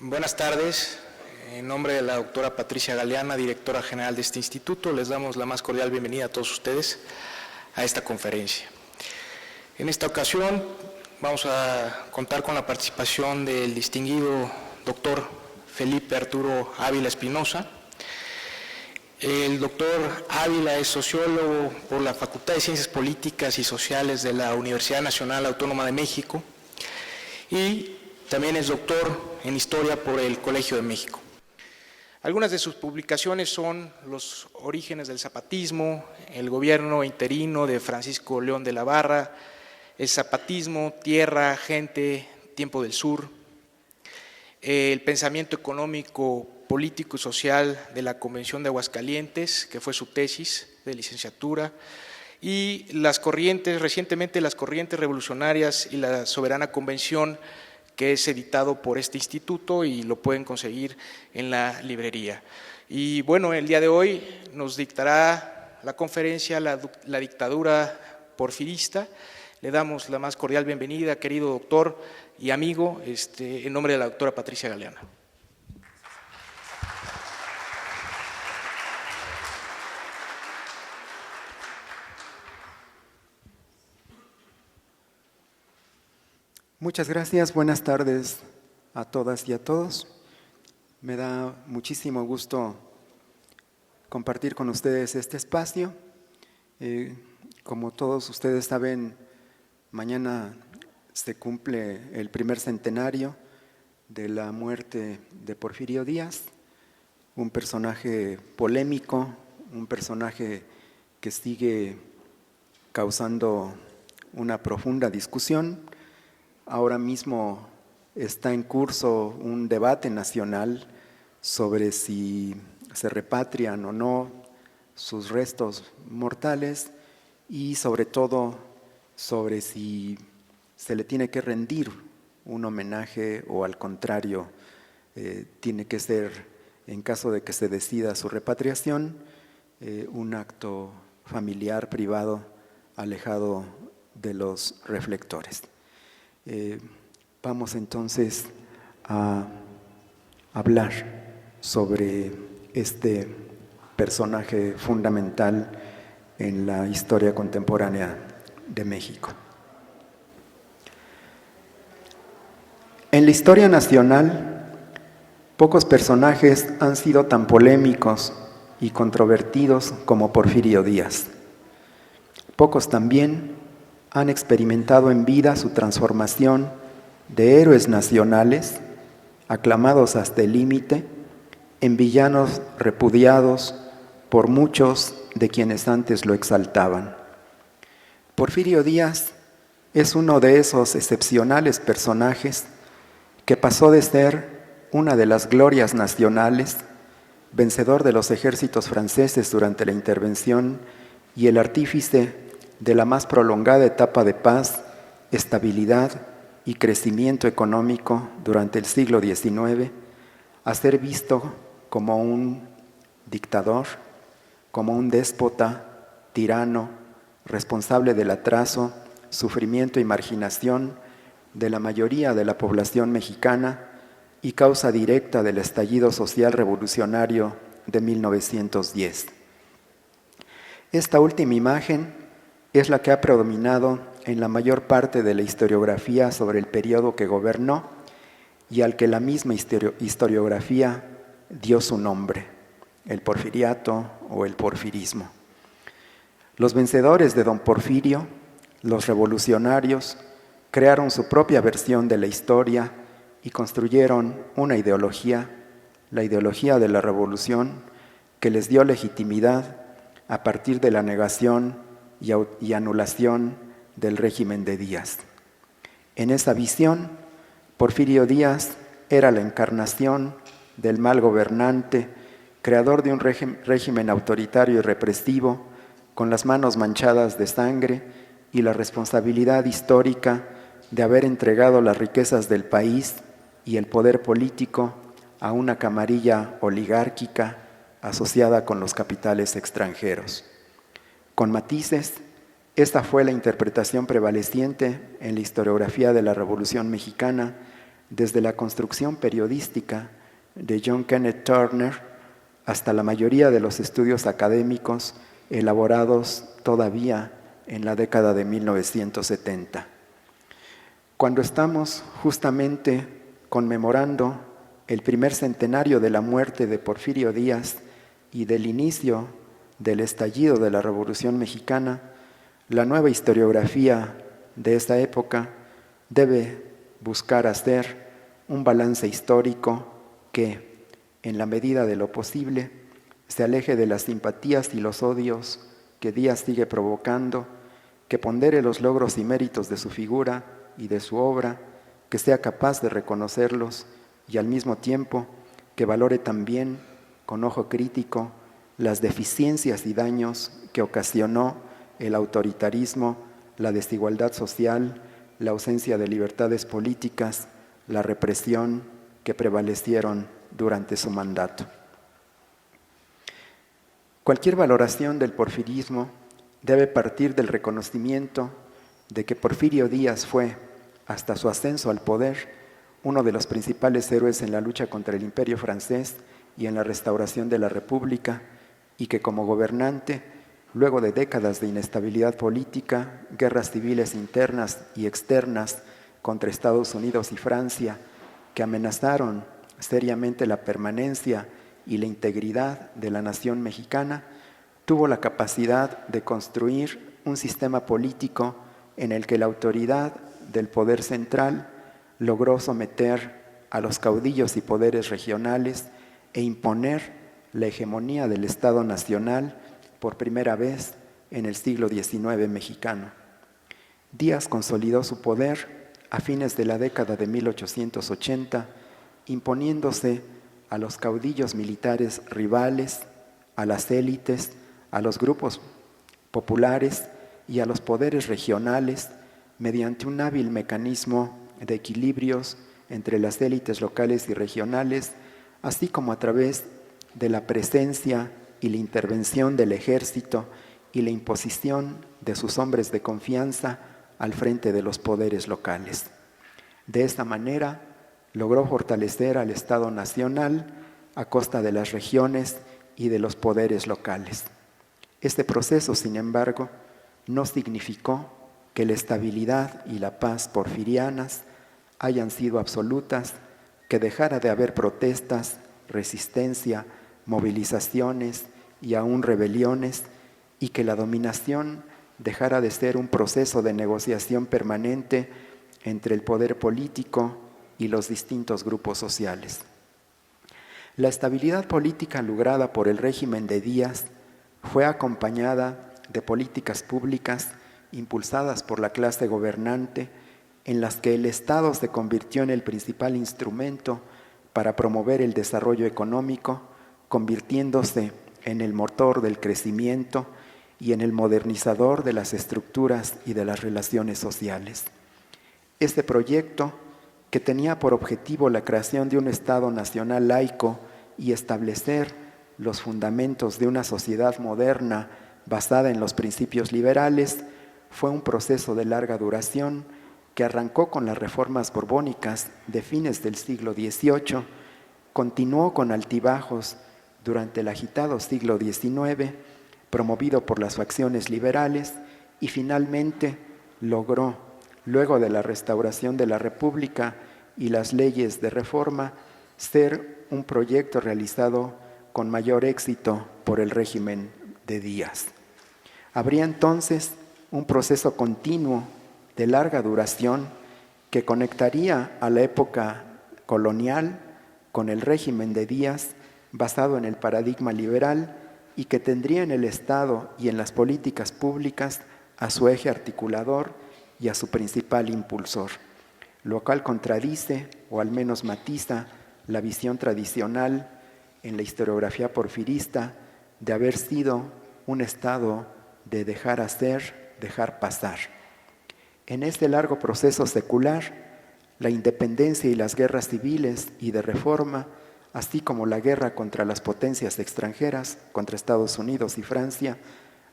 Buenas tardes. En nombre de la doctora Patricia Galeana, directora general de este instituto, les damos la más cordial bienvenida a todos ustedes a esta conferencia. En esta ocasión vamos a contar con la participación del distinguido doctor Felipe Arturo Ávila Espinosa. El doctor Ávila es sociólogo por la Facultad de Ciencias Políticas y Sociales de la Universidad Nacional Autónoma de México y también es doctor en Historia por el Colegio de México. Algunas de sus publicaciones son Los orígenes del zapatismo, El gobierno interino de Francisco León de la Barra, El zapatismo, Tierra, gente, Tiempo del Sur, El pensamiento económico, político y social de la Convención de Aguascalientes, que fue su tesis de licenciatura, y las corrientes, recientemente las corrientes revolucionarias y la soberana convención, que es editado por este instituto y lo pueden conseguir en la librería. Y bueno, el día de hoy nos dictará la conferencia la dictadura porfirista. Le damos la más cordial bienvenida, querido doctor y amigo, en nombre de la doctora Patricia Galeana. Muchas gracias, buenas tardes a todas y a todos. Me da muchísimo gusto compartir con ustedes este espacio. Como todos ustedes saben, mañana se cumple el primer centenario de la muerte de Porfirio Díaz, un personaje polémico, un personaje que sigue causando una profunda discusión. Ahora mismo está en curso un debate nacional sobre si se repatrian o no sus restos mortales y sobre todo sobre si se le tiene que rendir un homenaje o al contrario tiene que ser, en caso de que se decida su repatriación, un acto familiar, privado, alejado de los reflectores. Vamos entonces a hablar sobre este personaje fundamental en la historia contemporánea de México. En la historia nacional, pocos personajes han sido tan polémicos y controvertidos como Porfirio Díaz. Pocos también han experimentado en vida su transformación de héroes nacionales, aclamados hasta el límite, en villanos repudiados por muchos de quienes antes lo exaltaban. Porfirio Díaz es uno de esos excepcionales personajes que pasó de ser una de las glorias nacionales, vencedor de los ejércitos franceses durante la intervención y el artífice de la más prolongada etapa de paz, estabilidad y crecimiento económico durante el siglo XIX, a ser visto como un dictador, como un déspota, tirano, responsable del atraso, sufrimiento y marginación de la mayoría de la población mexicana y causa directa del estallido social revolucionario de 1910. Esta última imagen es la que ha predominado en la mayor parte de la historiografía sobre el periodo que gobernó y al que la misma historiografía dio su nombre, el porfiriato o el porfirismo. Los vencedores de don Porfirio, los revolucionarios, crearon su propia versión de la historia y construyeron una ideología, la ideología de la revolución, que les dio legitimidad a partir de la negación y anulación del régimen de Díaz. En esa visión, Porfirio Díaz era la encarnación del mal gobernante, creador de un régimen autoritario y represivo, con las manos manchadas de sangre y la responsabilidad histórica de haber entregado las riquezas del país y el poder político a una camarilla oligárquica asociada con los capitales extranjeros. Con matices, esta fue la interpretación prevaleciente en la historiografía de la Revolución Mexicana desde la construcción periodística de John Kenneth Turner hasta la mayoría de los estudios académicos elaborados todavía en la década de 1970. Cuando estamos justamente conmemorando el primer centenario de la muerte de Porfirio Díaz y del inicio del estallido de la Revolución Mexicana, la nueva historiografía de esta época debe buscar hacer un balance histórico que, en la medida de lo posible, se aleje de las simpatías y los odios que Díaz sigue provocando, que pondere los logros y méritos de su figura y de su obra, que sea capaz de reconocerlos y al mismo tiempo que valore también con ojo crítico las deficiencias y daños que ocasionó el autoritarismo, la desigualdad social, la ausencia de libertades políticas, la represión que prevalecieron durante su mandato. Cualquier valoración del porfirismo debe partir del reconocimiento de que Porfirio Díaz fue, hasta su ascenso al poder, uno de los principales héroes en la lucha contra el Imperio francés y en la restauración de la República, y que como gobernante, luego de décadas de inestabilidad política, guerras civiles internas y externas contra Estados Unidos y Francia, que amenazaron seriamente la permanencia y la integridad de la nación mexicana, tuvo la capacidad de construir un sistema político en el que la autoridad del poder central logró someter a los caudillos y poderes regionales e imponer la hegemonía del Estado nacional por primera vez en el siglo XIX mexicano. Díaz consolidó su poder a fines de la década de 1880, imponiéndose a los caudillos militares rivales, a las élites, a los grupos populares y a los poderes regionales mediante un hábil mecanismo de equilibrios entre las élites locales y regionales, así como a través de la presencia y la intervención del ejército y la imposición de sus hombres de confianza al frente de los poderes locales. De esta manera, logró fortalecer al Estado nacional a costa de las regiones y de los poderes locales. Este proceso, sin embargo, no significó que la estabilidad y la paz porfirianas hayan sido absolutas, que dejara de haber protestas, resistencia, movilizaciones y aún rebeliones, y que la dominación dejara de ser un proceso de negociación permanente entre el poder político y los distintos grupos sociales. La estabilidad política lograda por el régimen de Díaz fue acompañada de políticas públicas impulsadas por la clase gobernante, en las que el Estado se convirtió en el principal instrumento para promover el desarrollo económico, convirtiéndose en el motor del crecimiento y en el modernizador de las estructuras y de las relaciones sociales. Este proyecto, que tenía por objetivo la creación de un Estado nacional laico y establecer los fundamentos de una sociedad moderna basada en los principios liberales, fue un proceso de larga duración que arrancó con las reformas borbónicas de fines del siglo XVIII, continuó con altibajos durante el agitado siglo XIX, promovido por las facciones liberales, y finalmente logró, luego de la restauración de la República y las leyes de reforma, ser un proyecto realizado con mayor éxito por el régimen de Díaz. Habría entonces un proceso continuo de larga duración que conectaría a la época colonial con el régimen de Díaz, basado en el paradigma liberal, y que tendría en el Estado y en las políticas públicas a su eje articulador y a su principal impulsor, lo cual contradice o al menos matiza la visión tradicional en la historiografía porfirista de haber sido un Estado de dejar hacer, dejar pasar. En este largo proceso secular, la independencia y las guerras civiles y de reforma, así como la guerra contra las potencias extranjeras, contra Estados Unidos y Francia,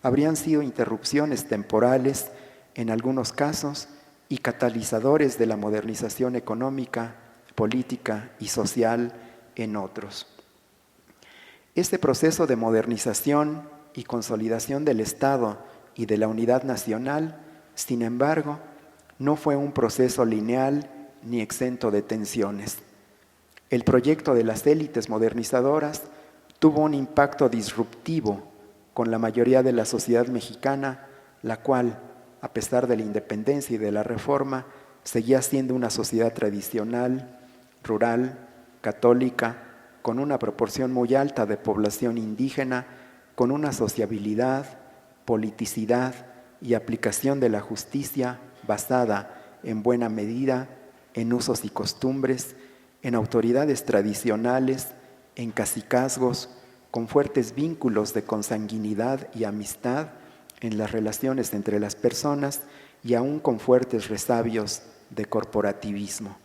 habrían sido interrupciones temporales en algunos casos y catalizadores de la modernización económica, política y social en otros. Este proceso de modernización y consolidación del Estado y de la unidad nacional, sin embargo, no fue un proceso lineal ni exento de tensiones. El proyecto de las élites modernizadoras tuvo un impacto disruptivo con la mayoría de la sociedad mexicana, la cual, a pesar de la independencia y de la reforma, seguía siendo una sociedad tradicional, rural, católica, con una proporción muy alta de población indígena, con una sociabilidad, politicidad y aplicación de la justicia basada en buena medida en usos y costumbres, en autoridades tradicionales, en cacicazgos, con fuertes vínculos de consanguinidad y amistad en las relaciones entre las personas y aún con fuertes resabios de corporativismo.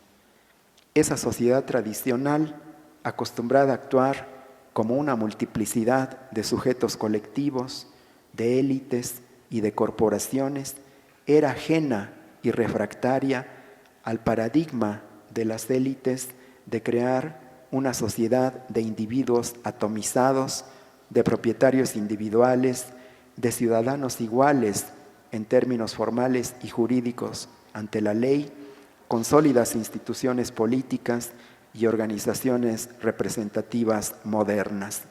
Esa sociedad tradicional, acostumbrada a actuar como una multiplicidad de sujetos colectivos, de élites y de corporaciones, era ajena y refractaria al paradigma de las élites de crear una sociedad de individuos atomizados, de propietarios individuales, de ciudadanos iguales en términos formales y jurídicos ante la ley, con sólidas instituciones políticas y organizaciones representativas modernas.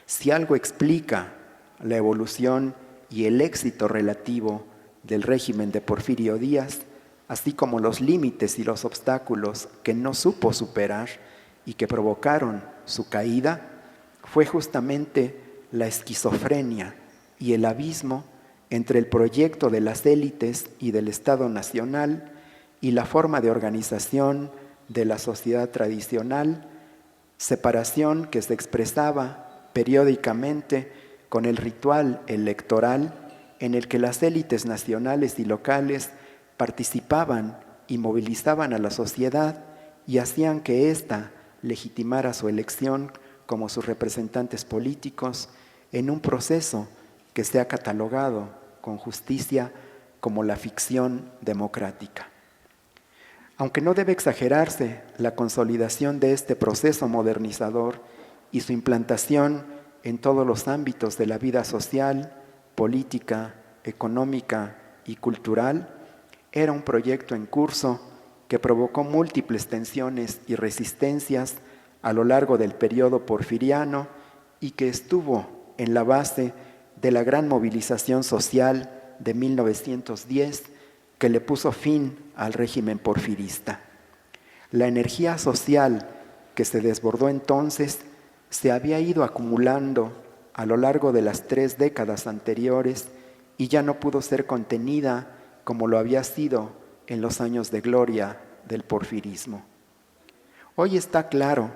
Si algo explica la evolución y el éxito relativo del régimen de Porfirio Díaz, así como los límites y los obstáculos que no supo superar y que provocaron su caída, fue justamente la esquizofrenia y el abismo entre el proyecto de las élites y del Estado nacional y la forma de organización de la sociedad tradicional, separación que se expresaba periódicamente con el ritual electoral en el que las élites nacionales y locales participaban y movilizaban a la sociedad y hacían que ésta legitimara su elección como sus representantes políticos en un proceso que se ha catalogado con justicia como la ficción democrática. Aunque no debe exagerarse la consolidación de este proceso modernizador y su implantación en todos los ámbitos de la vida social, política, económica y cultural, era un proyecto en curso que provocó múltiples tensiones y resistencias a lo largo del periodo porfiriano y que estuvo en la base de la gran movilización social de 1910 que le puso fin al régimen porfirista. La energía social que se desbordó entonces se había ido acumulando a lo largo de las 3 décadas anteriores y ya no pudo ser contenida como lo había sido en los años de gloria del porfirismo. Hoy está claro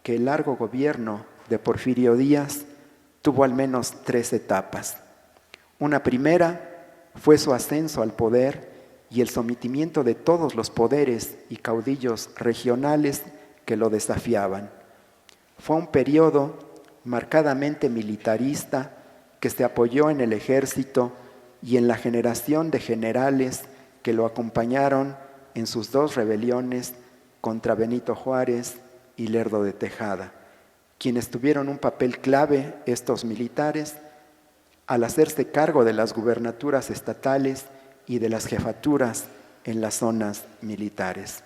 que el largo gobierno de Porfirio Díaz tuvo al menos 3 etapas. Una primera fue su ascenso al poder y el sometimiento de todos los poderes y caudillos regionales que lo desafiaban. Fue un periodo marcadamente militarista que se apoyó en el ejército y en la generación de generales que lo acompañaron en sus 2 rebeliones contra Benito Juárez y Lerdo de Tejada, quienes tuvieron un papel clave, estos militares, al hacerse cargo de las gubernaturas estatales y de las jefaturas en las zonas militares.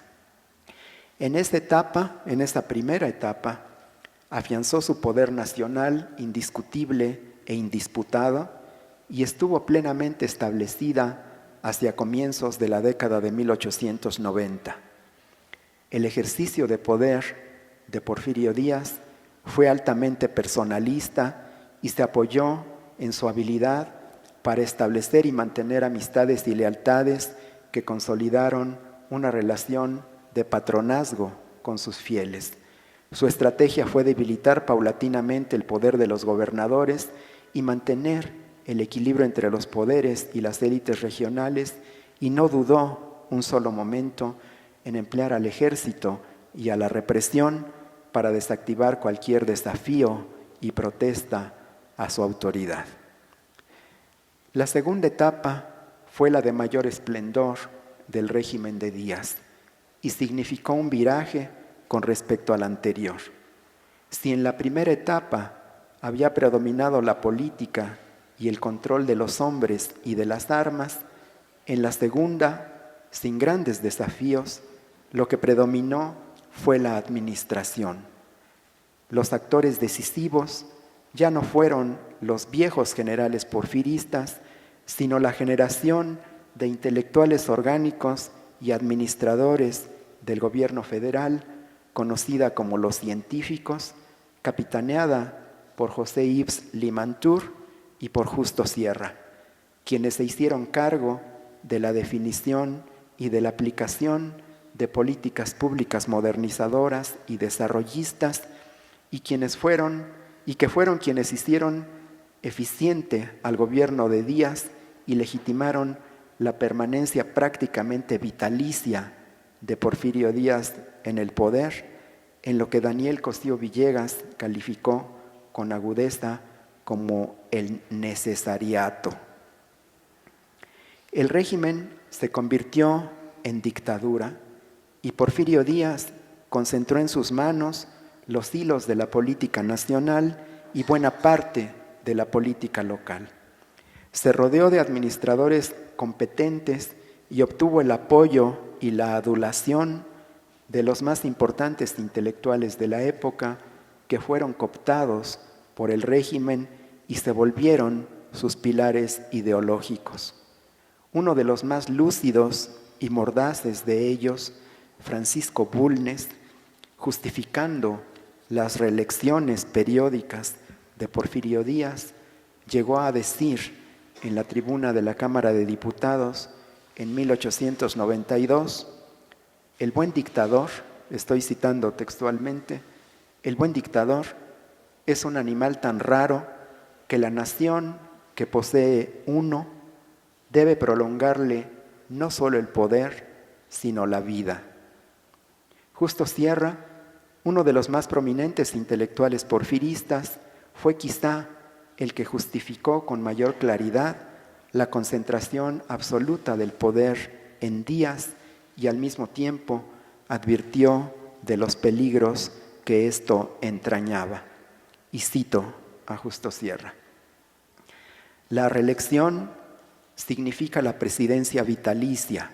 En esta primera etapa, afianzó su poder nacional indiscutible e indisputado y estuvo plenamente establecida hacia comienzos de la década de 1890. El ejercicio de poder de Porfirio Díaz fue altamente personalista y se apoyó en su habilidad para establecer y mantener amistades y lealtades que consolidaron una relación de patronazgo con sus fieles. Su estrategia fue debilitar paulatinamente el poder de los gobernadores y mantener el equilibrio entre los poderes y las élites regionales, y no dudó un solo momento en emplear al ejército y a la represión para desactivar cualquier desafío y protesta a su autoridad. La segunda etapa fue la de mayor esplendor del régimen de Díaz y significó un viraje con respecto al anterior. Si en la primera etapa había predominado la política y el control de los hombres y de las armas, en la segunda, sin grandes desafíos, lo que predominó fue la administración. Los actores decisivos ya no fueron los viejos generales porfiristas, sino la generación de intelectuales orgánicos y administradores del gobierno federal, conocida como los científicos, capitaneada por José Yves Limantour y por Justo Sierra, quienes se hicieron cargo de la definición y de la aplicación de políticas públicas modernizadoras y desarrollistas y que fueron quienes hicieron eficiente al gobierno de Díaz y legitimaron la permanencia prácticamente vitalicia de Porfirio Díaz en el poder, en lo que Daniel Cosío Villegas calificó con agudeza como el necesariato. El régimen se convirtió en dictadura y Porfirio Díaz concentró en sus manos los hilos de la política nacional y buena parte de la política local. Se rodeó de administradores competentes y obtuvo el apoyo y la adulación de los más importantes intelectuales de la época que fueron cooptados por el régimen y se volvieron sus pilares ideológicos. Uno de los más lúcidos y mordaces de ellos, Francisco Bulnes, justificando las reelecciones periódicas de Porfirio Díaz, llegó a decir en la tribuna de la Cámara de Diputados en 1892, el buen dictador, estoy citando textualmente, el buen dictador es un animal tan raro que la nación que posee uno debe prolongarle no solo el poder, sino la vida. Justo Sierra, uno de los más prominentes intelectuales porfiristas, fue quizá el que justificó con mayor claridad la concentración absoluta del poder en Díaz y al mismo tiempo advirtió de los peligros que esto entrañaba. Y cito a Justo Sierra: la reelección significa la presidencia vitalicia,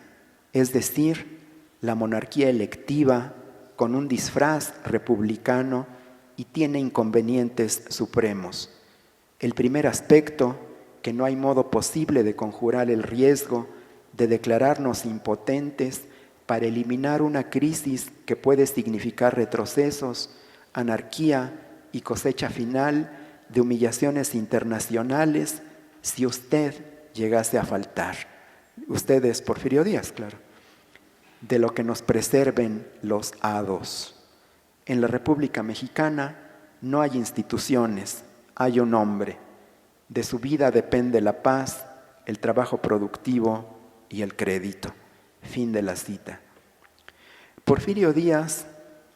es decir, la monarquía electiva con un disfraz republicano y tiene inconvenientes supremos. El primer aspecto, que no hay modo posible de conjurar el riesgo de declararnos impotentes para eliminar una crisis que puede significar retrocesos, anarquía y cosecha final de humillaciones internacionales si usted llegase a faltar. Usted es Porfirio Díaz, claro. De lo que nos preserven los hados. En la República Mexicana no hay instituciones, hay un hombre. De su vida depende la paz, el trabajo productivo y el crédito. Fin de la cita. Porfirio Díaz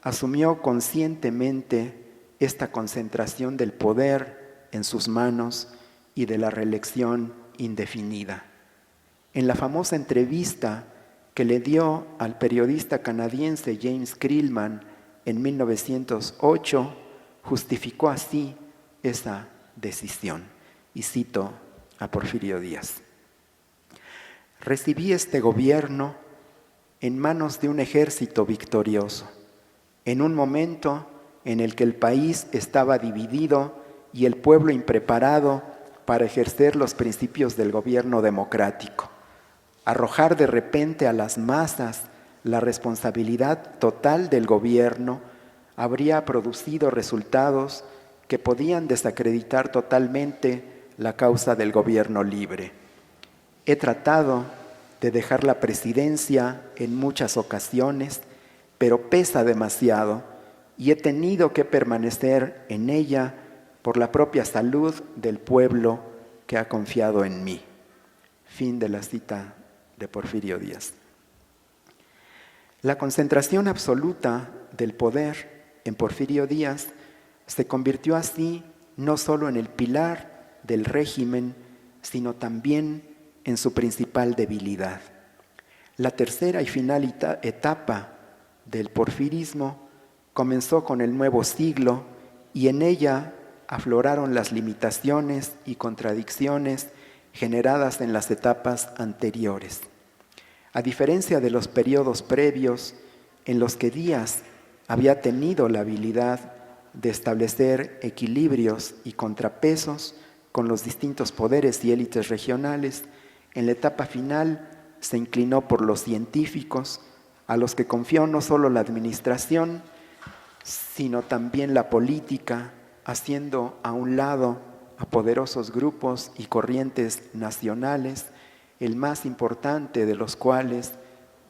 asumió conscientemente esta concentración del poder en sus manos y de la reelección indefinida. En la famosa entrevista que le dio al periodista canadiense James Krillman en 1908, justificó así esa decisión. Y cito a Porfirio Díaz: recibí este gobierno en manos de un ejército victorioso, en un momento en el que el país estaba dividido y el pueblo impreparado para ejercer los principios del gobierno democrático. Arrojar de repente a las masas la responsabilidad total del gobierno habría producido resultados que podían desacreditar totalmente la causa del gobierno libre. He tratado de dejar la presidencia en muchas ocasiones, pero pesa demasiado y he tenido que permanecer en ella por la propia salud del pueblo que ha confiado en mí. Fin de la cita de Porfirio Díaz. La concentración absoluta del poder en Porfirio Díaz se convirtió así no solo en el pilar del régimen, sino también en su principal debilidad. La tercera y final etapa del porfirismo comenzó con el nuevo siglo y en ella afloraron las limitaciones y contradicciones generadas en las etapas anteriores. A diferencia de los periodos previos en los que Díaz había tenido la habilidad de establecer equilibrios y contrapesos con los distintos poderes y élites regionales, en la etapa final se inclinó por los científicos, a los que confió no solo la administración, sino también la política, haciendo a un lado a poderosos grupos y corrientes nacionales, el más importante de los cuales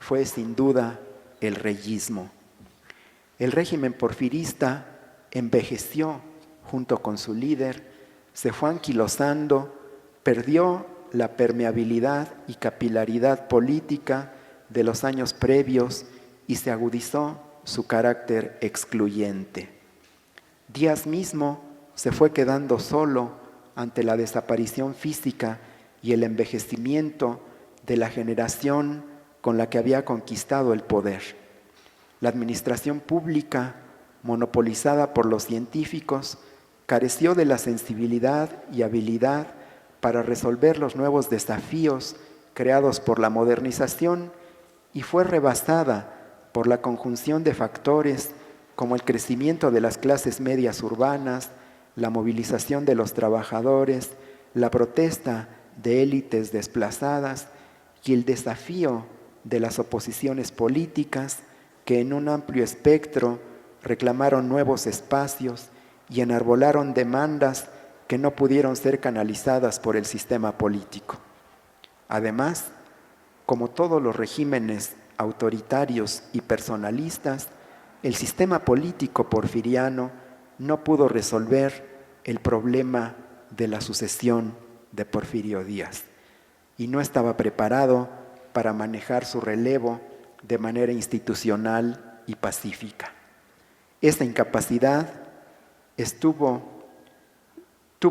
fue sin duda el reyismo. El régimen porfirista envejeció junto con su líder, se fue anquilosando, perdió la permeabilidad y capilaridad política de los años previos y se agudizó su carácter excluyente. Díaz mismo se fue quedando solo ante la desaparición física y el envejecimiento de la generación con la que había conquistado el poder. La administración pública, monopolizada por los científicos, careció de la sensibilidad y habilidad para resolver los nuevos desafíos creados por la modernización y fue rebasada por la conjunción de factores como el crecimiento de las clases medias urbanas, la movilización de los trabajadores, la protesta de élites desplazadas y el desafío de las oposiciones políticas que en un amplio espectro reclamaron nuevos espacios y enarbolaron demandas que no pudieron ser canalizadas por el sistema político. Además, como todos los regímenes autoritarios y personalistas, el sistema político porfiriano no pudo resolver el problema de la sucesión de Porfirio Díaz y no estaba preparado para manejar su relevo de manera institucional y pacífica. Esta incapacidad tuvo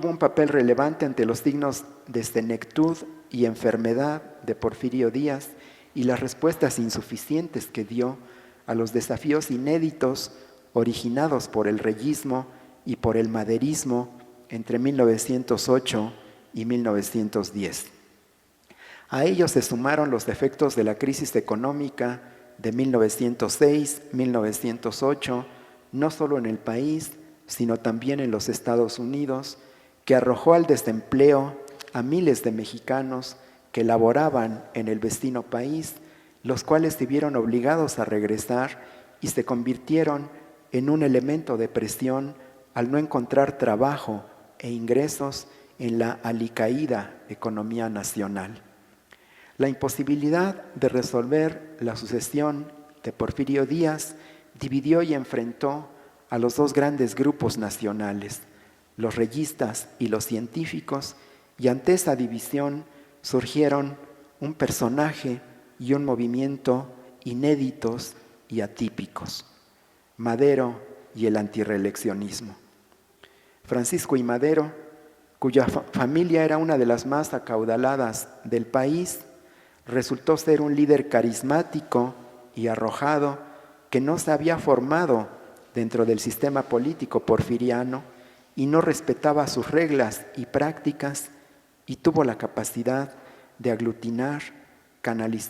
un papel relevante ante los signos de senectud y enfermedad de Porfirio Díaz y las respuestas insuficientes que dio a los desafíos inéditos originados por el reyismo y por el maderismo entre 1908 y 1910. A ellos se sumaron los efectos de la crisis económica de 1906-1908, no solo en el país, sino también en los Estados Unidos, que arrojó al desempleo a miles de mexicanos que laboraban en el vecino país, los cuales se vieron obligados a regresar y se convirtieron en un elemento de presión al no encontrar trabajo e ingresos en la alicaída economía nacional. La imposibilidad de resolver la sucesión de Porfirio Díaz dividió y enfrentó a los dos grandes grupos nacionales, los reyistas y los científicos, y ante esa división surgieron un personaje y un movimiento inéditos y atípicos: Madero y el antirreeleccionismo. Francisco I. Madero, cuya familia era una de las más acaudaladas del país, resultó ser un líder carismático y arrojado que no se había formado dentro del sistema político porfiriano y no respetaba sus reglas y prácticas, y tuvo la capacidad de aglutinar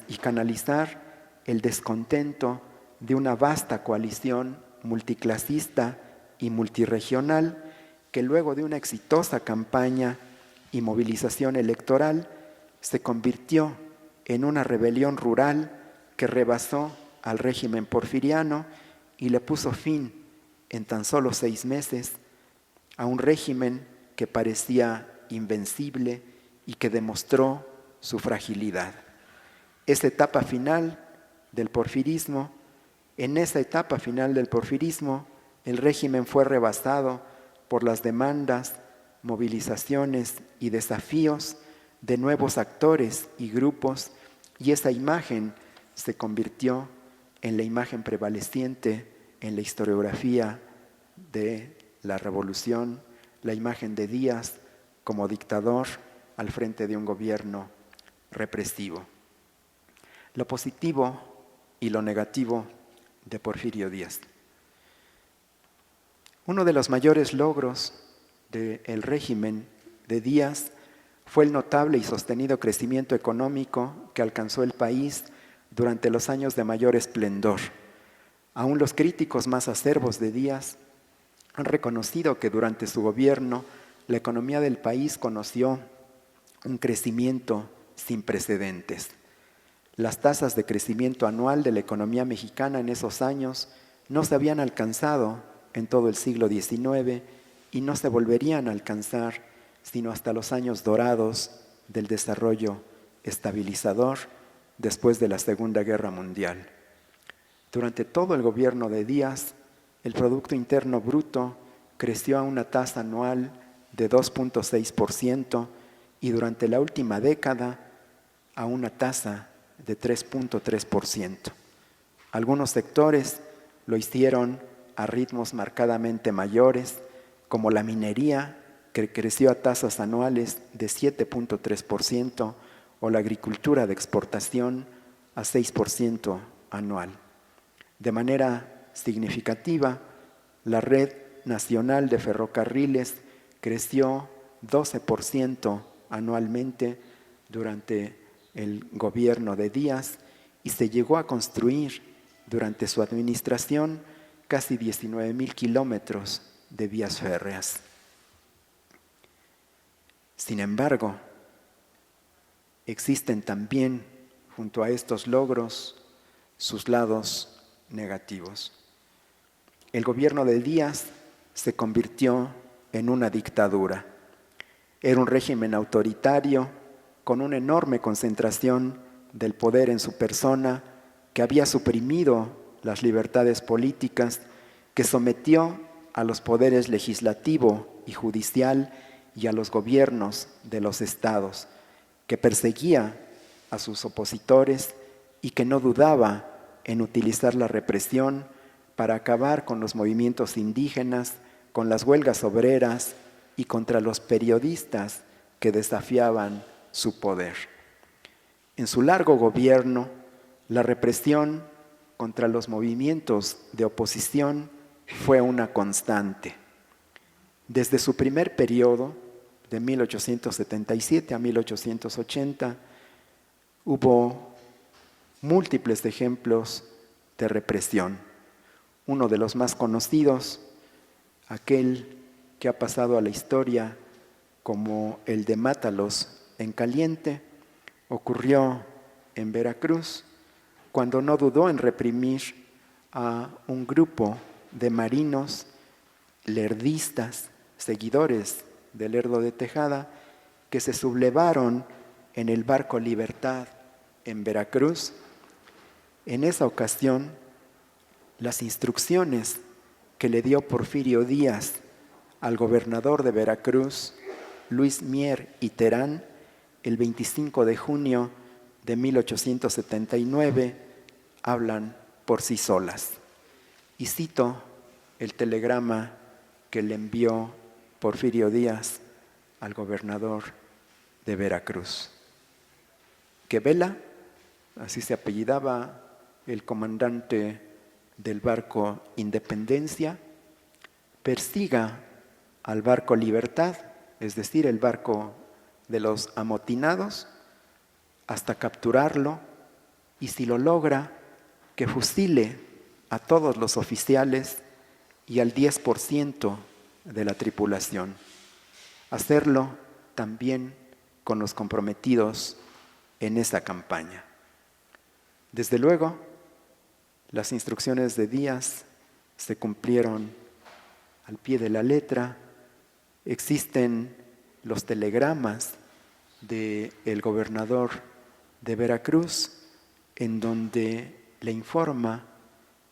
y canalizar el descontento de una vasta coalición multiclasista y multirregional que luego de una exitosa campaña y movilización electoral se convirtió en una rebelión rural que rebasó al régimen porfiriano y le puso fin en tan solo 6 meses a un régimen que parecía invencible y que demostró su fragilidad. Esa etapa final del porfirismo, en esa etapa final del porfirismo, el régimen fue rebasado por las demandas, movilizaciones y desafíos de nuevos actores y grupos, y esa imagen se convirtió en la imagen prevaleciente en la historiografía de la revolución, la imagen de Díaz como dictador al frente de un gobierno represivo. Lo positivo y lo negativo de Porfirio Díaz. Uno de los mayores logros del régimen de Díaz fue el notable y sostenido crecimiento económico que alcanzó el país durante los años de mayor esplendor. Aún los críticos más acerbos de Díaz han reconocido que durante su gobierno la economía del país conoció un crecimiento sin precedentes. Las tasas de crecimiento anual de la economía mexicana en esos años no se habían alcanzado en todo el siglo XIX y no se volverían a alcanzar sino hasta los años dorados del desarrollo estabilizador después de la Segunda Guerra Mundial. Durante todo el gobierno de Díaz, el Producto Interno Bruto creció a una tasa anual de 2.6% y durante la última década a una tasa de 3.3%. Algunos sectores lo hicieron a ritmos marcadamente mayores, como la minería, que creció a tasas anuales de 7.3%, o la agricultura de exportación a 6% anual. De manera significativa, la red nacional de ferrocarriles creció 12% anualmente durante el gobierno de Díaz y se llegó a construir durante su administración casi 19,000 kilómetros de vías férreas. Sin embargo, existen también, junto a estos logros, sus lados negativos. El gobierno de Díaz se convirtió en una dictadura. Era un régimen autoritario con una enorme concentración del poder en su persona que había suprimido las libertades políticas, que sometió a los poderes legislativo y judicial y a los gobiernos de los estados, que perseguía a sus opositores y que no dudaba en utilizar la represión para acabar con los movimientos indígenas, con las huelgas obreras y contra los periodistas que desafiaban su poder. En su largo gobierno, la represión contra los movimientos de oposición fue una constante. Desde su primer periodo, de 1877 a 1880, hubo múltiples ejemplos de represión. Uno de los más conocidos, aquel que ha pasado a la historia como el de Mátalos en caliente, ocurrió en Veracruz, cuando no dudó en reprimir a un grupo de marinos lerdistas, seguidores de Lerdo de Tejada, que se sublevaron en el barco Libertad en Veracruz. En esa ocasión, las instrucciones que le dio Porfirio Díaz al gobernador de Veracruz, Luis Mier y Terán, el 25 de junio de 1879, hablan por sí solas. Y cito el telegrama que le envió Porfirio Díaz al gobernador de Veracruz. Que Vela, así se apellidaba el comandante del barco Independencia, persiga al barco Libertad, es decir, el barco de los amotinados, hasta capturarlo, y si lo logra, que fusile a todos los oficiales y al 10% de la tripulación. Hacerlo también con los comprometidos en esa campaña. Desde luego, las instrucciones de Díaz se cumplieron al pie de la letra. Existen los telegramas del gobernador de Veracruz, en donde le informa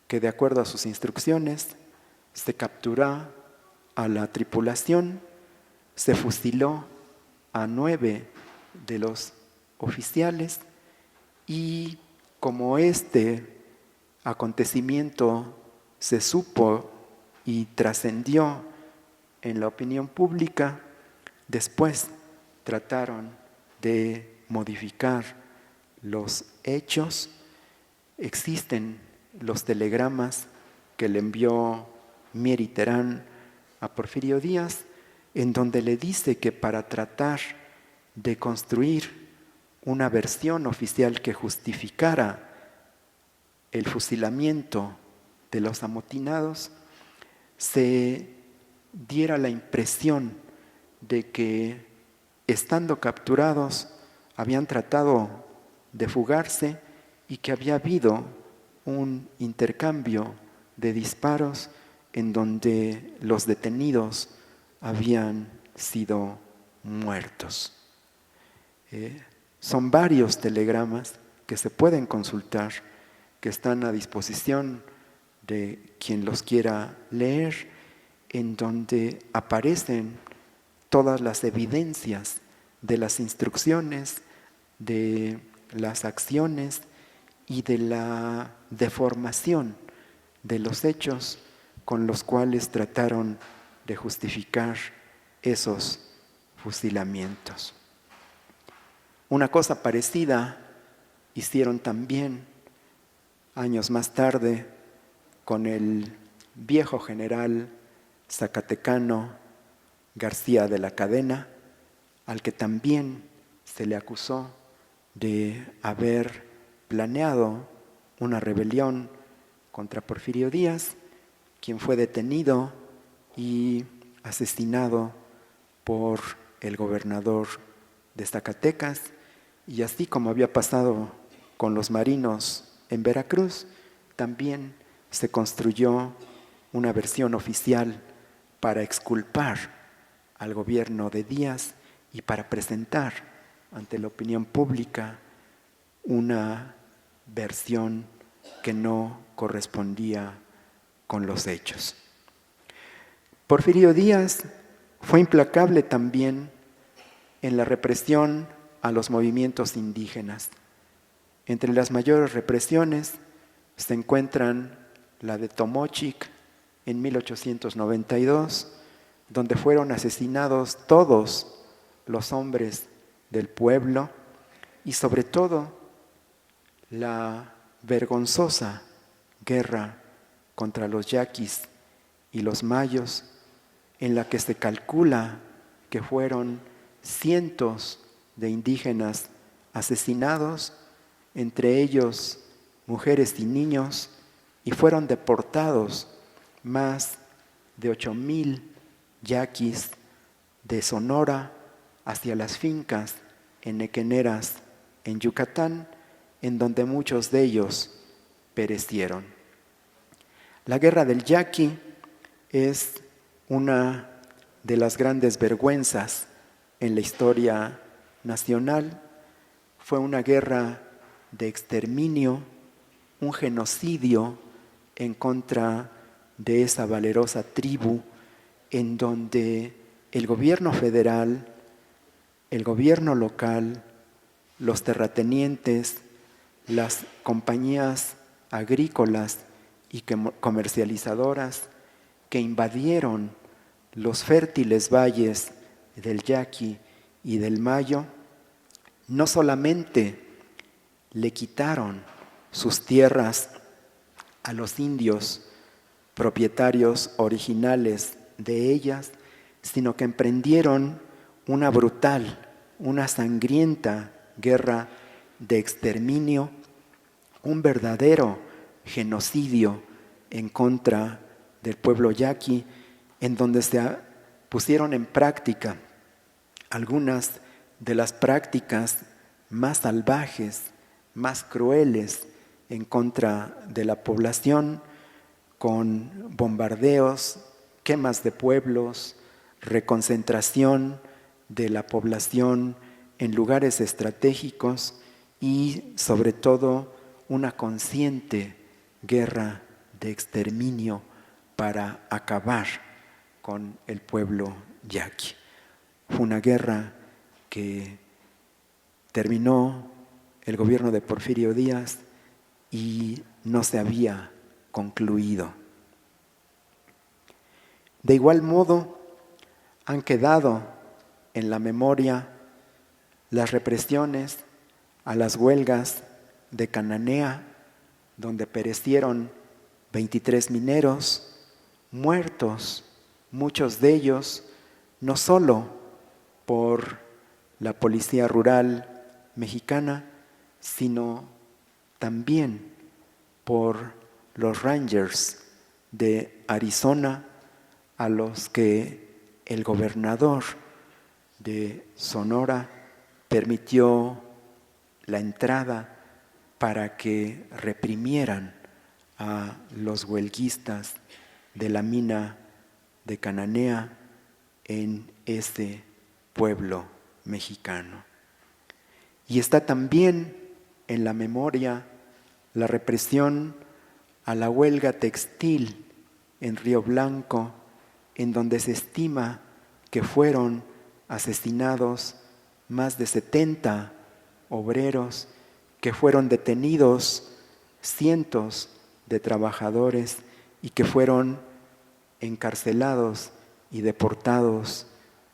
que de acuerdo a sus instrucciones se capturó a la tripulación, se fusiló a 9 de los oficiales, y como este acontecimiento se supo y trascendió en la opinión pública, después trataron de modificar los hechos. Existen los telegramas que le envió Mier y Terán a Porfirio Díaz, en donde le dice que para tratar de construir una versión oficial que justificara el fusilamiento de los amotinados, se diera la impresión de que, estando capturados, habían tratado de fugarse y que había habido un intercambio de disparos en donde los detenidos habían sido muertos. Son varios telegramas que se pueden consultar, que están a disposición de quien los quiera leer, en donde aparecen todas las evidencias de las instrucciones, de las acciones y de la deformación de los hechos con los cuales trataron de justificar esos fusilamientos. Una cosa parecida hicieron también años más tarde con el viejo general zacatecano García de la Cadena, al que también se le acusó de haber planeado una rebelión contra Porfirio Díaz, quien fue detenido y asesinado por el gobernador de Zacatecas, y así como había pasado con los marinos en Veracruz, también se construyó una versión oficial para exculpar al gobierno de Díaz y para presentar ante la opinión pública una versión que no correspondía con los hechos. Porfirio Díaz fue implacable también en la represión a los movimientos indígenas. Entre las mayores represiones se encuentran la de Tomochic en 1892, donde fueron asesinados todos los hombres del pueblo, y sobre todo la vergonzosa guerra contra los yaquis y los mayos, en la que se calcula que fueron cientos de indígenas asesinados, entre ellos mujeres y niños, y fueron deportados más de 8,000 yaquis de Sonora hacia las fincas enequeneras en Yucatán, en donde muchos de ellos perecieron. La guerra del yaqui es una de las grandes vergüenzas en la historia nacional. Fue una guerra de exterminio, un genocidio en contra de esa valerosa tribu, en donde el gobierno federal, el gobierno local, los terratenientes, las compañías agrícolas y comercializadoras que invadieron los fértiles valles del Yaqui y del Mayo, no solamente le quitaron sus tierras a los indios propietarios originales de ellas, sino que emprendieron una brutal, una sangrienta guerra de exterminio, un verdadero genocidio en contra del pueblo yaqui, en donde se pusieron en práctica algunas de las prácticas más salvajes, más crueles en contra de la población, con bombardeos, quemas de pueblos, reconcentración de la población en lugares estratégicos y, sobre todo, una consciente guerra de exterminio para acabar con el pueblo yaqui. Fue una guerra que terminó el gobierno de Porfirio Díaz y no se había concluido. De igual modo, han quedado en la memoria las represiones a las huelgas de Cananea donde perecieron 23 mineros, muertos, muchos de ellos, no solo por la Policía Rural mexicana, sino también por los Rangers de Arizona, a los que el gobernador de Sonora permitió la entrada para que reprimieran a los huelguistas de la mina de Cananea en ese pueblo mexicano. Y está también en la memoria la represión a la huelga textil en Río Blanco, en donde se estima que fueron asesinados más de 70 obreros, que fueron detenidos cientos de trabajadores y que fueron encarcelados y deportados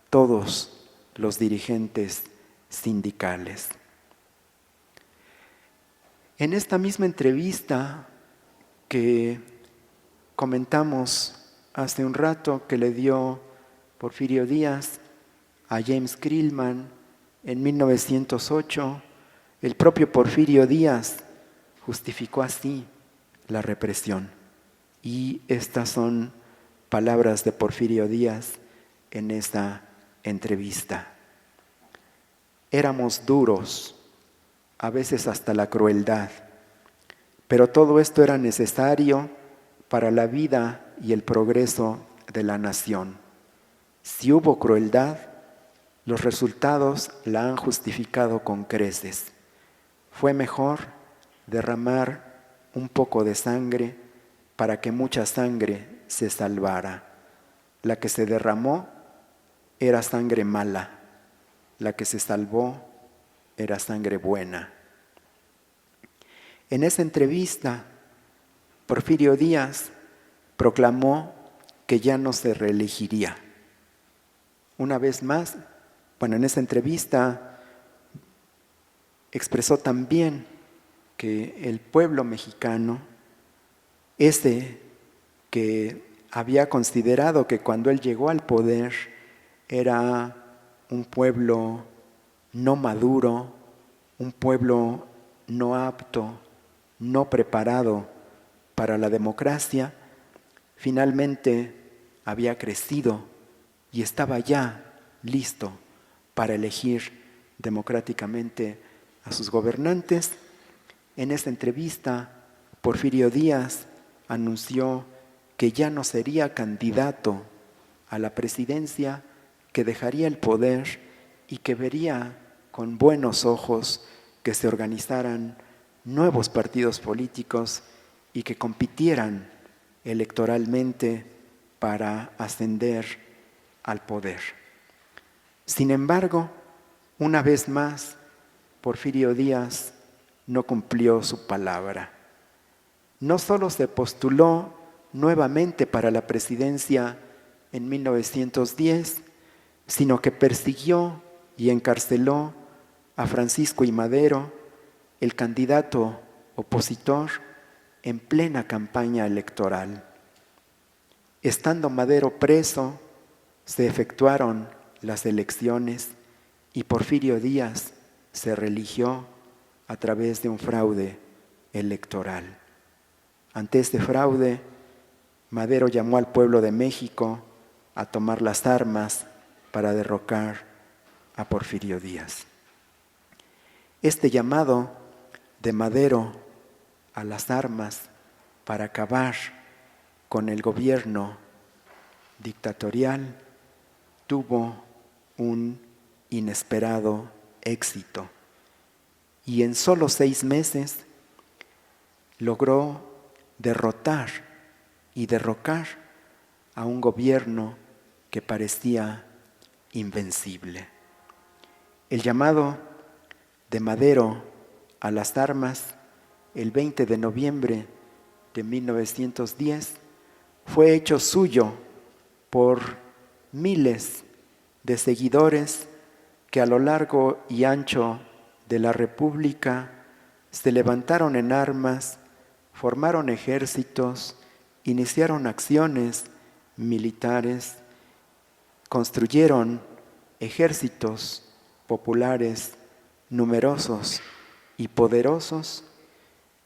todos los dirigentes sindicales. En esta misma entrevista que comentamos hace un rato, que le dio Porfirio Díaz a James Krillman en 1908, el propio Porfirio Díaz justificó así la represión. Y estas son palabras de Porfirio Díaz en esta entrevista. Éramos duros, a veces hasta la crueldad, pero todo esto era necesario para la vida y el progreso de la nación. Si hubo crueldad, los resultados la han justificado con creces. Fue mejor derramar un poco de sangre para que mucha sangre se salvara. La que se derramó era sangre mala, la que se salvó era sangre buena. En esa entrevista, Porfirio Díaz proclamó que ya no se reelegiría. Una vez más, en esa entrevista expresó también que el pueblo mexicano, ese que había considerado que cuando él llegó al poder era un pueblo no maduro, un pueblo no apto, no preparado para la democracia, finalmente había crecido y estaba ya listo para elegir democráticamente a sus gobernantes. En esta entrevista, Porfirio Díaz anunció que ya no sería candidato a la presidencia, que dejaría el poder y que vería con buenos ojos que se organizaran nuevos partidos políticos y que compitieran electoralmente para ascender al poder. Sin embargo, una vez más, Porfirio Díaz no cumplió su palabra. No solo se postuló nuevamente para la presidencia en 1910, sino que persiguió y encarceló a Francisco I. Madero, el candidato opositor, en plena campaña electoral. Estando Madero preso, se efectuaron las elecciones y Porfirio Díaz se reeligió a través de un fraude electoral. Ante este fraude, Madero llamó al pueblo de México a tomar las armas para derrocar a Porfirio Díaz. Este llamado de Madero a las armas para acabar con el gobierno dictatorial tuvo un inesperado éxito y en solo 6 meses logró derrotar y derrocar a un gobierno que parecía invencible. El llamado de Madero a las armas el 20 de noviembre de 1910 fue hecho suyo por miles de seguidores que a lo largo y ancho de la República se levantaron en armas formaron ejércitos, iniciaron acciones militares, construyeron ejércitos populares numerosos y poderosos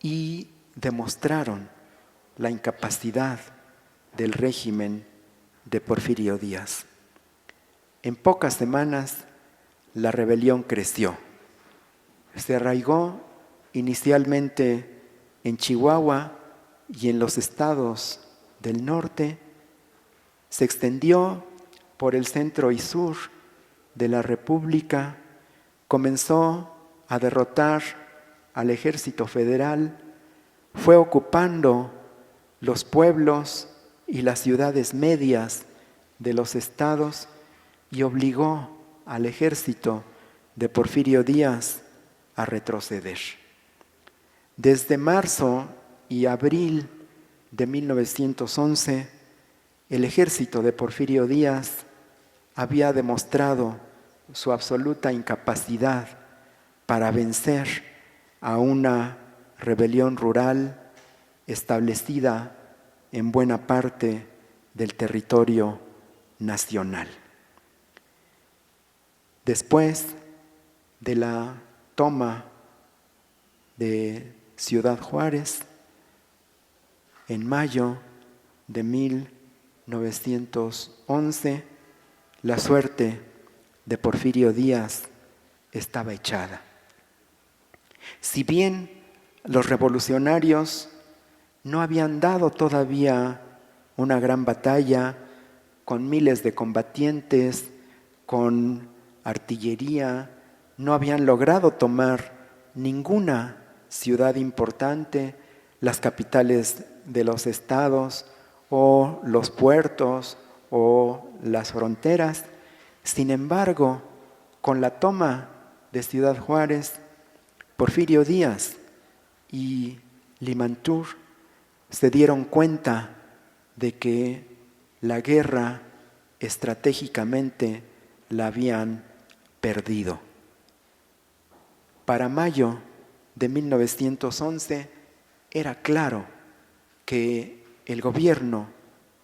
y demostraron la incapacidad del régimen de Porfirio Díaz. En pocas semanas, la rebelión creció. Se arraigó inicialmente en Chihuahua y en los estados del norte, se extendió por el centro y sur de la República, comenzó a derrotar al ejército federal, fue ocupando los pueblos y las ciudades medias de los estados y obligó al ejército de Porfirio Díaz a retroceder. Desde marzo y abril de 1911, el ejército de Porfirio Díaz había demostrado su absoluta incapacidad para vencer a una rebelión rural establecida en buena parte del territorio nacional. Después de la toma de Ciudad Juárez, en mayo de 1911, la suerte de Porfirio Díaz estaba echada. Si bien los revolucionarios no habían dado todavía una gran batalla con miles de combatientes, con artillería, no habían logrado tomar ninguna ciudad importante, las capitales de los estados o los puertos o las fronteras. Sin embargo, con la toma de Ciudad Juárez, Porfirio Díaz y Limantur se dieron cuenta de que la guerra estratégicamente la habían perdido. Para mayo de 1911 era claro que el gobierno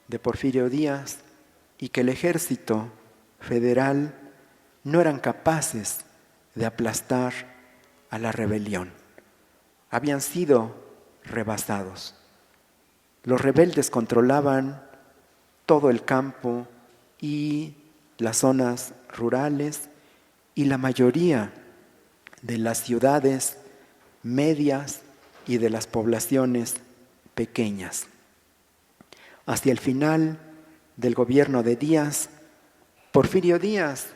de Porfirio Díaz y que el ejército federal no eran capaces de aplastar a la rebelión. Habían sido rebasados. Los rebeldes controlaban todo el campo y las zonas rurales y la mayoría de las ciudades medias y de las poblaciones pequeñas. Hacia el final del gobierno de Díaz, Porfirio Díaz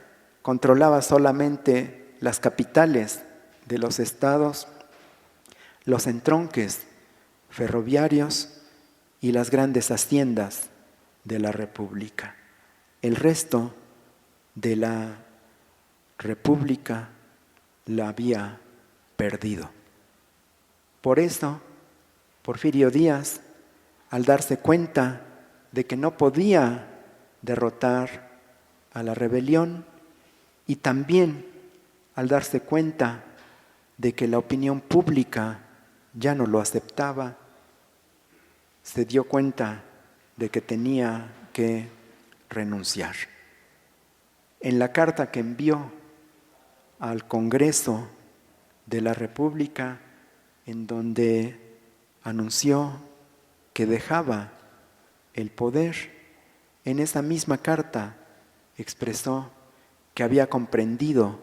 controlaba solamente las capitales de los estados, los entronques ferroviarios y las grandes haciendas de la República. El resto de la República la había perdido. Por eso, Porfirio Díaz, al darse cuenta de que no podía derrotar a la rebelión y también al darse cuenta de que la opinión pública ya no lo aceptaba, se dio cuenta de que tenía que renunciar. En la carta que envió al Congreso de la República, en donde anunció que dejaba el poder, en esa misma carta expresó que había comprendido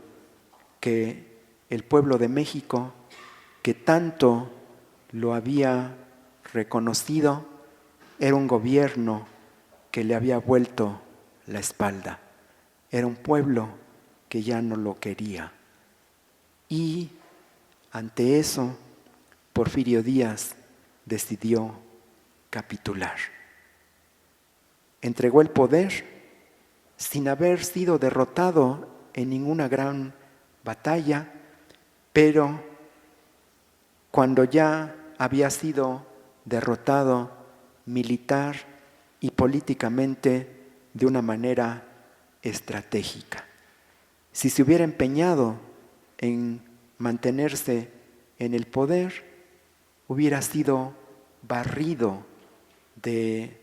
que el pueblo de México, que tanto lo había reconocido, era un gobierno que le había vuelto la espalda. Era un pueblo que ya no lo quería. Y ante eso, Porfirio Díaz decidió capitular. Entregó el poder sin haber sido derrotado en ninguna gran batalla, pero cuando ya había sido derrotado militar y políticamente de una manera estratégica. Si se hubiera empeñado en mantenerse en el poder, hubiera sido barrido de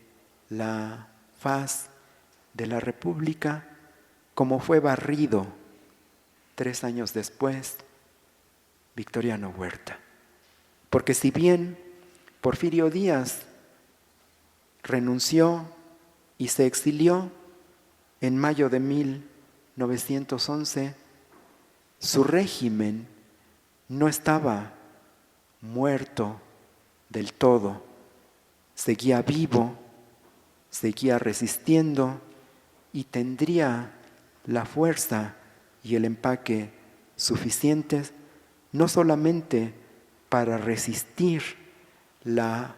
la faz de la República, como fue barrido 3 años después Victoriano Huerta. Porque si bien Porfirio Díaz renunció y se exilió en mayo de 1911, su régimen no estaba muerto del todo, seguía vivo, seguía resistiendo y tendría la fuerza y el empaque suficientes no solamente para resistir la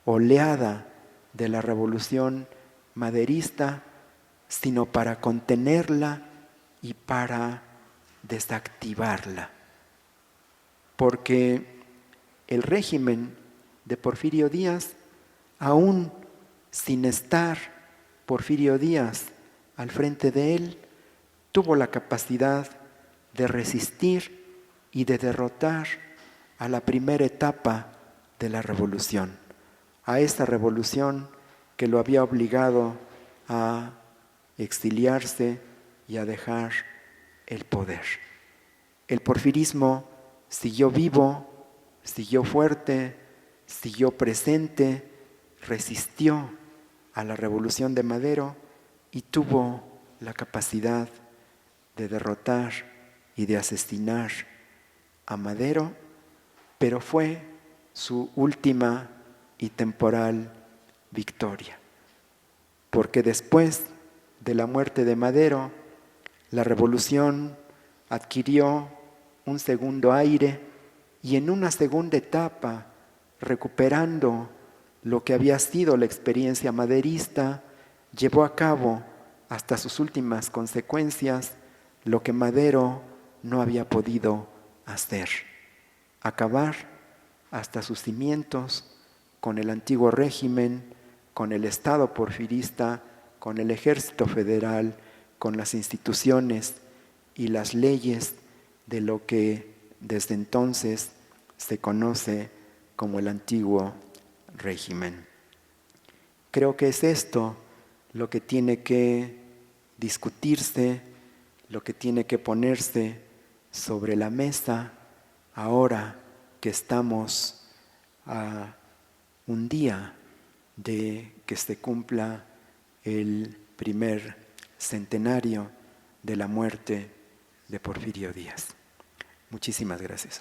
oleada de la revolución maderista, sino para contenerla y para desactivarla. Porque el régimen de Porfirio Díaz, aún sin estar Porfirio Díaz al frente de él, tuvo la capacidad de resistir y de derrotar a la primera etapa de la revolución, a esa revolución que lo había obligado a exiliarse y a dejar el poder. El porfirismo siguió vivo, siguió fuerte, siguió presente, resistió a la revolución de Madero y tuvo la capacidad de derrotar y de asesinar a Madero, pero fue su última y temporal victoria. Porque después de la muerte de Madero, la revolución adquirió un segundo aire y en una segunda etapa, recuperando lo que había sido la experiencia maderista, llevó a cabo hasta sus últimas consecuencias lo que Madero no había podido hacer: acabar hasta sus cimientos con el antiguo régimen, con el Estado porfirista, con el Ejército Federal, con las instituciones y las leyes de lo que desde entonces se conoce como el antiguo régimen. Creo que es esto lo que tiene que discutirse, lo que tiene que ponerse sobre la mesa ahora que estamos a un día de que se cumpla el primer centenario de la muerte de Porfirio Díaz. Muchísimas gracias.